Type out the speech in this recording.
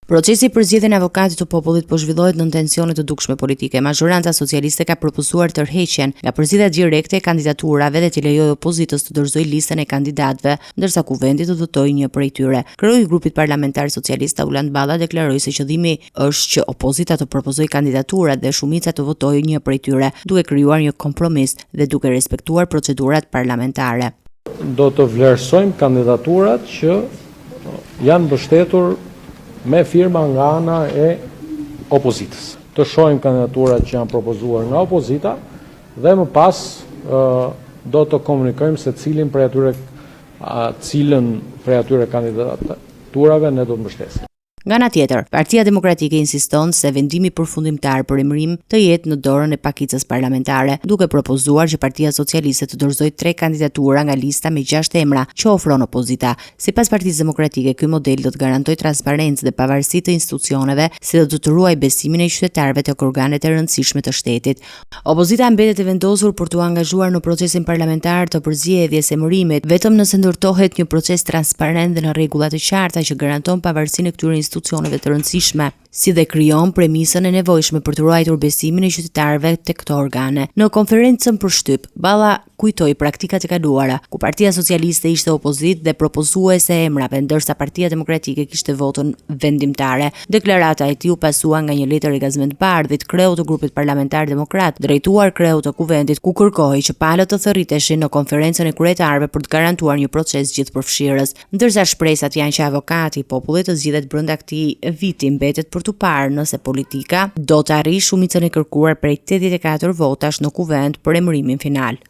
Procesi për zgjedhjen e avokatit të popullit po zhvillohet në tensione të dukshme politike. Mazhoranca socialiste ka propozuar tërheqjen nga përzgjedhja direkte e kandidaturave dhe të lejojë opozitës të dorëzojë listën e kandidatëve, ndërsa kuvendi të votojë një prej tyre. Kryei i grupit parlamentar socialist Auland Balla deklaroi se qëllimi është që opozita të propozojë kandidaturat dhe shumica të votojë një prej tyre, duke krijuar një kompromis dhe duke respektuar procedurat parlamentare. Do të vlerësojmë kandidaturat që janë mbështetur me firma nga ana e opozitës. Të shohim kandidaturat që janë propozuar nga opozita dhe më pas do të komunikojmë se cilën prej atyre kandidaturave ne do të mbështesim. Nga ana tjetër, Partia Demokratike insiston se vendimi përfundimtar për emërim të jetë në dorën e pakicës parlamentare, duke propozuar që Partia Socialiste të dorëzojë 3 kandidatura nga lista me 6 emra që ofron opozita. Sipas Partisë Demokratike, ky model do të garantojë transparencë dhe pavarësi të institucioneve, si do të ruajë besimin e qytetarëve tek organet e rëndësishme të shtetit. Opozita mbetet e vendosur për t'u angazhuar në procesin parlamentar të përzgjedhjes së emërimit, vetëm nëse ndërtohet një proces transparent dhe në rregulla të qarta që garanton pavarësinë e këtyre institucioneve të rëndësishme, si dhe krijon premisën e nevojshme për të ruajtur besimin e qytetarëve tek këto organe. Në konferencën për shtyp, Balla kujtoi praktikat e kaluara, ku Partia Socialiste ishte opozitë dhe propozuese e emrave, ndërsa Partia Demokratike kishte votën vendimtare. Deklarata e tij u pasua nga një letër e gazmetbardhit kreut të grupit parlamentar demokrat, drejtuar kreut të kuvendit, ku kërkohej që palët të thërriteshin në konferencën e kryetarëve për të garantuar një proces gjithëpërfshirës, ndërsa shpresat janë që avokati i popullit të zgjidhet brenda këtij viti mbetet për të parë nëse politika do të arrijë shumicën e kërkuar prej 84 votash në kuvend për emërimin final.